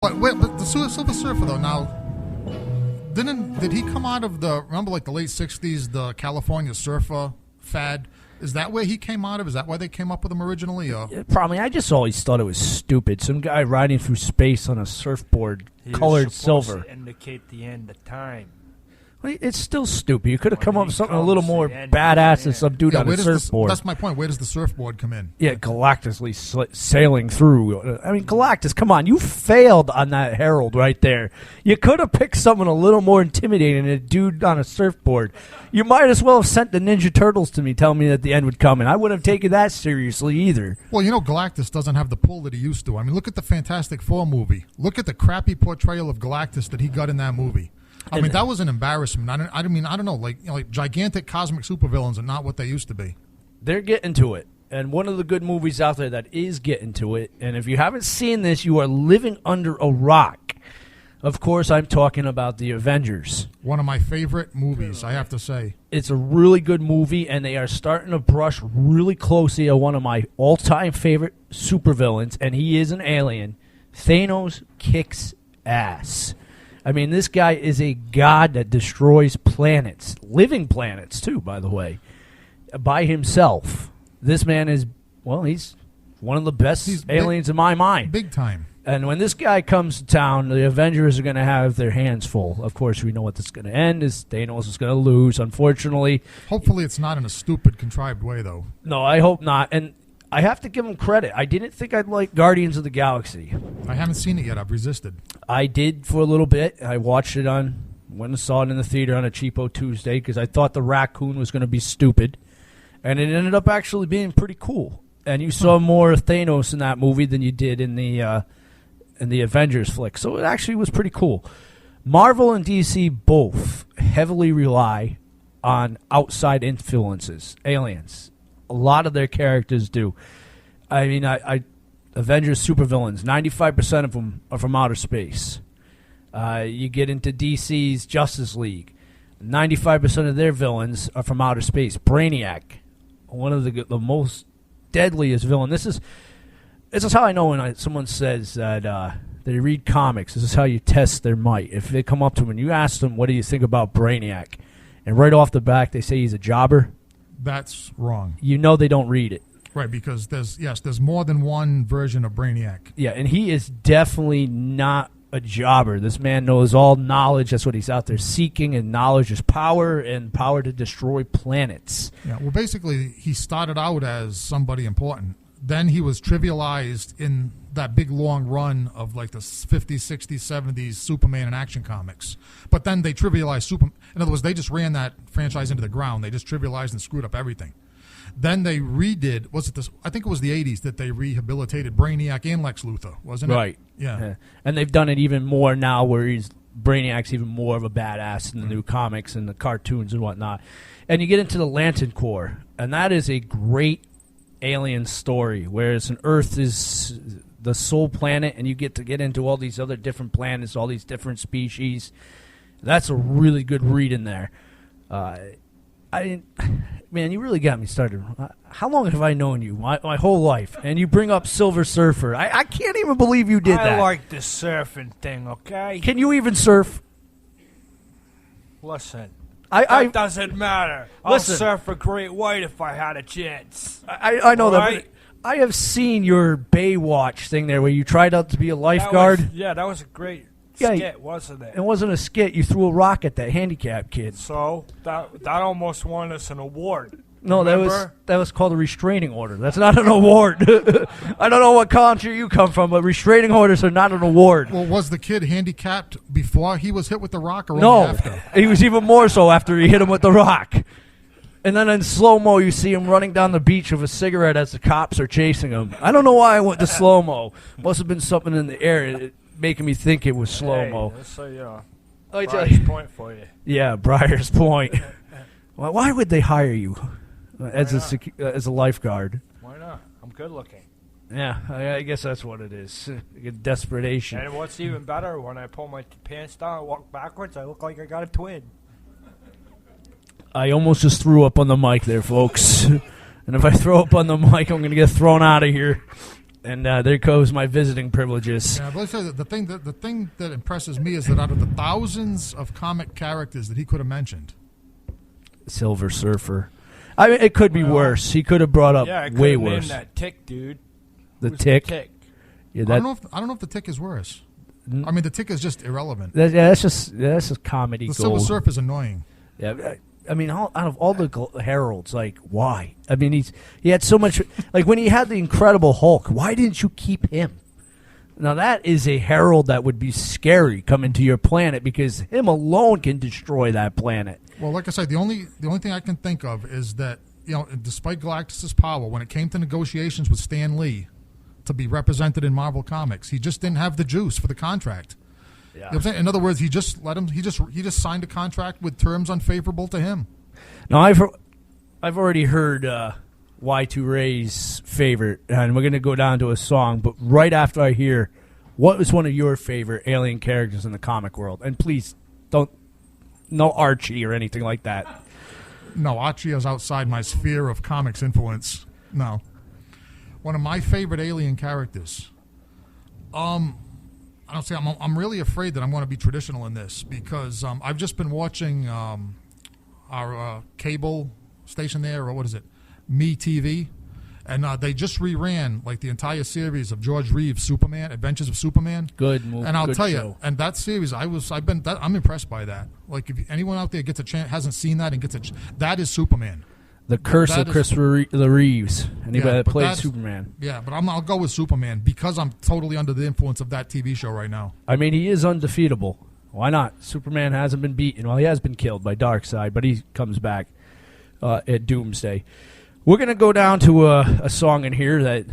But the Silver Surfer though now, did he come out of remember like the late '60s, the California surfer fad? Is that where he came out of? Is that why they came up with him originally? Or? Probably. I just always thought it was stupid. Some guy riding through space on a surfboard, colored silver. To indicate the end of time. Well, it's still stupid. You could have come up with something a little more badass than some dude on a surfboard. That's my point. Where does the surfboard come in? Yeah, Galactus sailing through. I mean, Galactus, come on. You failed on that herald right there. You could have picked someone a little more intimidating than a dude on a surfboard. You might as well have sent the Ninja Turtles to me telling me that the end would come, and I wouldn't have taken that seriously either. Well, Galactus doesn't have the pull that he used to. I mean, look at the Fantastic Four movie. Look at the crappy portrayal of Galactus that he got in that movie. I mean, that was an embarrassment. I don't know, like gigantic cosmic supervillains are not what they used to be. They're getting to it. And one of the good movies out there that is getting to it, and if you haven't seen this, you are living under a rock. Of course, I'm talking about The Avengers. One of my favorite movies, I have to say. It's a really good movie, and they are starting to brush really closely on one of my all-time favorite supervillains, and he is an alien. Thanos kicks ass. I mean, this guy is a god that destroys planets, living planets, too, by the way, by himself. This man is, well, he's one of the best aliens in my mind. Big time. And when this guy comes to town, the Avengers are going to have their hands full. Of course, we know what this is going to end is Thanos is going to lose, unfortunately. Hopefully it's not in a stupid, contrived way, though. No, I hope not. And I have to give him credit. I didn't think I'd like Guardians of the Galaxy. I haven't seen it yet. I've resisted. I did for a little bit. I watched it went and saw it in the theater on a cheapo Tuesday because I thought the raccoon was going to be stupid. And it ended up actually being pretty cool. And you saw more Thanos in that movie than you did in the Avengers flick. So it actually was pretty cool. Marvel and DC both heavily rely on outside influences, aliens. A lot of their characters do. I mean, Avengers supervillains, 95% of them are from outer space. You get into DC's Justice League, 95% of their villains are from outer space. Brainiac, one of the most deadliest villain. This is how I know when someone says that they read comics. This is how you test their might. If they come up to them and you ask them, what do you think about Brainiac? And right off the back, they say he's a jobber. That's wrong. You know they don't read it. Right, because there's more than one version of Brainiac. Yeah, and he is definitely not a jobber. This man knows all knowledge. That's what he's out there seeking, and knowledge is power, and power to destroy planets. Yeah, well, basically, he started out as somebody important. Then he was trivialized in that big, long run of like the 50s, 60s, 70s Superman and Action Comics. But then they trivialized Superman. In other words, they just ran that franchise into the ground. They just trivialized and screwed up everything. Then they redid, I think it was the 80s that they rehabilitated Brainiac and Lex Luthor, wasn't it? Right. Yeah. And they've done it even more now where Brainiac's even more of a badass in the new comics and the cartoons and whatnot. And you get into the Lantern Corps, and that is a great alien story, whereas Earth is the sole planet, and you get to get into all these other different planets, all these different species. That's a really good read in there. Man, you really got me started. How long have I known you? My whole life. And you bring up Silver Surfer. I can't even believe you did that. I like the surfing thing, okay? Can you even surf? Listen. That doesn't matter. I'll surf a great white if I had a chance. I know right? that. I have seen your Baywatch thing there where you tried out to be a lifeguard. That was a great skit, wasn't it? It wasn't a skit. You threw a rock at that handicapped kid. So that almost won us an award. No, remember? that was called a restraining order. That's not an award. I don't know what country you come from, but restraining orders are not an award. Well, was the kid handicapped before he was hit with the rock, or no, only after? He was even more so after he hit him with the rock. And then in slow-mo, you see him running down the beach with a cigarette as the cops are chasing him. I don't know why I went to slow-mo. Must have been something in the air making me think it was slow-mo. Hey, so, Briar's Point for you. Yeah, Briar's Point. Why would they hire you as a lifeguard? Why not? I'm good looking. Yeah, I guess that's what it is. Desperation. And what's even better, when I pull my pants down and walk backwards, I look like I got a twin. I almost just threw up on the mic there, folks. And if I throw up on the mic, I'm going to get thrown out of here. And there goes my visiting privileges. Yeah, but let's say that the thing that impresses me is that out of the thousands of comic characters that he could have mentioned, Silver Surfer. I mean, it could be worse. He could have brought up way worse. Named that Tick, dude. The Tick. Yeah, I don't know if the Tick is worse. I mean, the Tick is just irrelevant. That's just comedy. The gold. Silver Surfer is annoying. Yeah, I mean, out of all the heralds, like, why? I mean, he had so much. Like when he had the Incredible Hulk, why didn't you keep him? Now that is a herald that would be scary coming to your planet because him alone can destroy that planet. Well, like I said, the only thing I can think of is that, you know, despite Galactus' power, when it came to negotiations with Stan Lee to be represented in Marvel Comics, he just didn't have the juice for the contract. Yeah. You know what I'm saying? In other words, he just signed a contract with terms unfavorable to him. Now I've already heard Y2 Ray's favorite, and we're going to go down to a song, but right after I hear what was one of your favorite alien characters in the comic world, and please don't, no Archie or anything like that. No, Archie is outside my sphere of comics influence. No. One of my favorite alien characters. I don't say I'm really afraid that I'm going to be traditional in this because I've just been watching our cable station there, or what is it, Me TV, and they just reran like the entire series of George Reeves' Superman, Adventures of Superman. Good movie. And I'll good tell show. you, and that series, I'm impressed by that. Like if anyone out there gets a chance, hasn't seen that, and that is Superman. The Curse of Christopher Reeves. Anybody that played Superman. Yeah, but I'll go with Superman because I'm totally under the influence of that TV show right now. I mean, he is undefeatable. Why not? Superman hasn't been beaten. Well, he has been killed by Darkseid, but he comes back at Doomsday. We're going to go down to a song in here that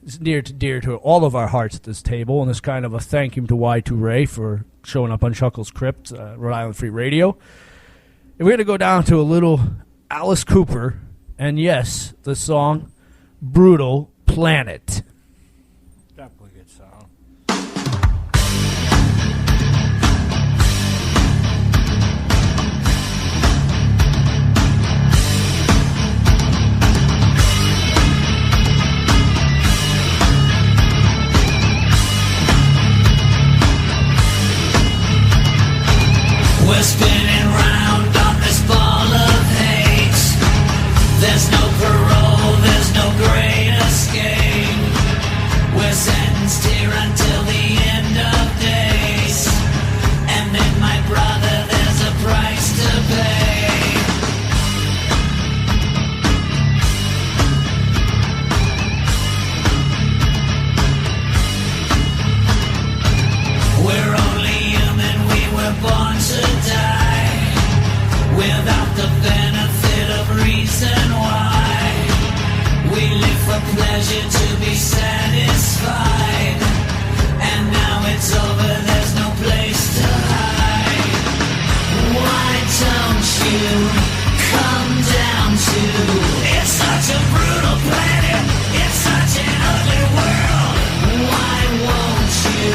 is near to all of our hearts at this table, and it's kind of a thank you to Y2 Ray for showing up on Chuckles Crypt, Rhode Island Free Radio. And we're going to go down to a little Alice Cooper, and yes, the song Brutal Planet. Definitely a good song. We're spinning round on this ball of hate. There's no parole, there's no great escape. We're sentenced here until the end of days. And then, my brother, there's a price to pay. We're only human, we were born to die, without the benefit of reason why. We live for pleasure to be satisfied, and now it's over, there's no place to hide. Why don't you come down to, it's such a brutal planet, it's such an ugly world. Why won't you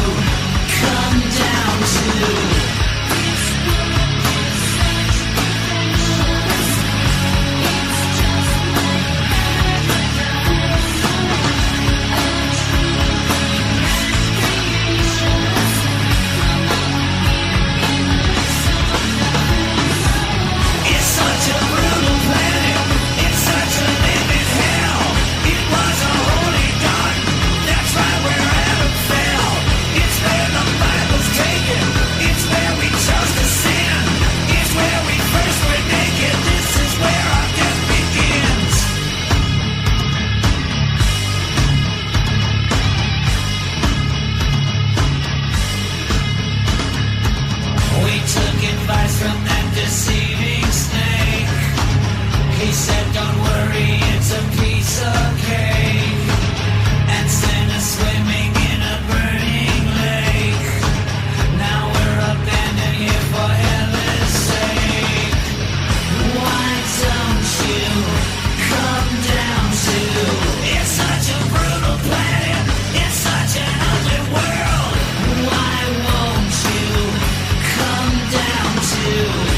come down to from that deceiving snake. He said, don't worry, it's a piece of cake, and sent us swimming in a burning lake. Now we're abandoned here for heaven's sake. Why don't you come down to, it's such a brutal planet, it's such an ugly world. Why won't you come down to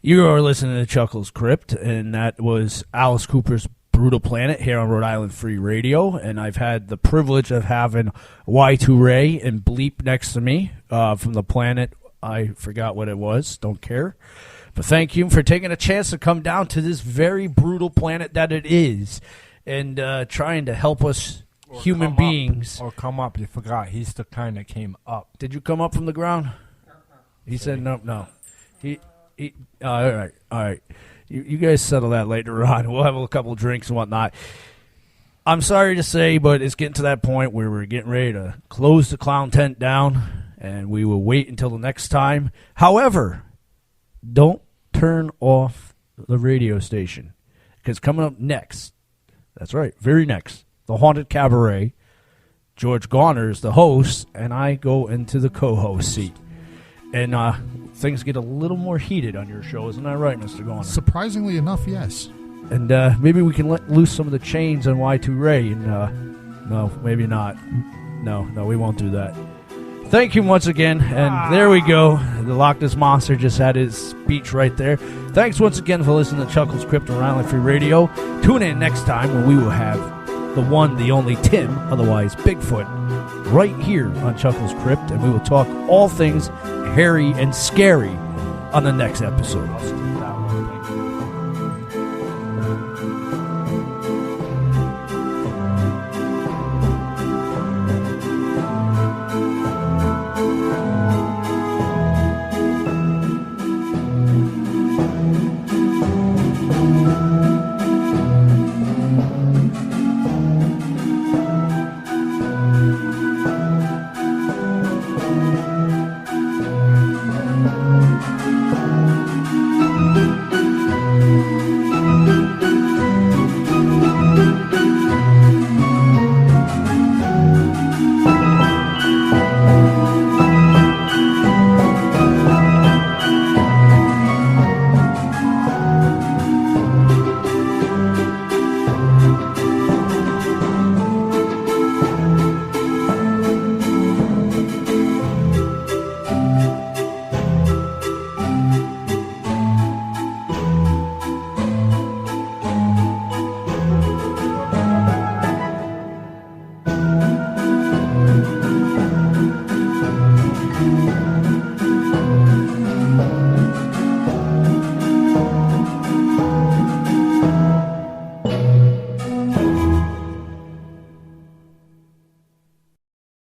You are listening to Chuckles Crypt, and that was Alice Cooper's Brutal Planet here on Rhode Island Free Radio. And I've had the privilege of having Y2 Ray and Bleep next to me from the planet. I forgot what it was. Don't care. But thank you for taking a chance to come down to this very brutal planet that it is and trying to help us human beings. Or come up. You forgot. He's the kind that came up. Did you come up from the ground? He said no. All right. You guys settle that later on. We'll have a couple of drinks and whatnot. I'm sorry to say, but it's getting to that point where we're getting ready to close the clown tent down, and we will wait until the next time. However, don't turn off the radio station, because coming up next, that's right, very next, the Haunted Cabaret, George Garner is the host, and I go into the co-host seat. And things get a little more heated on your show, isn't that right, Mr. Garner? Surprisingly enough, yes. And maybe we can let loose some of the chains on Y2 Ray. And no, maybe not. No, we won't do that. Thank you once again. And there we go. The Loch Ness Monster just had his speech right there. Thanks once again for listening to Chuckles Crypt on Rhode Island Free Radio. Tune in next time when we will have the one, the only Tim, otherwise Bigfoot, right here on Chuckles Crypt. And we will talk all things hairy and scary on the next episode.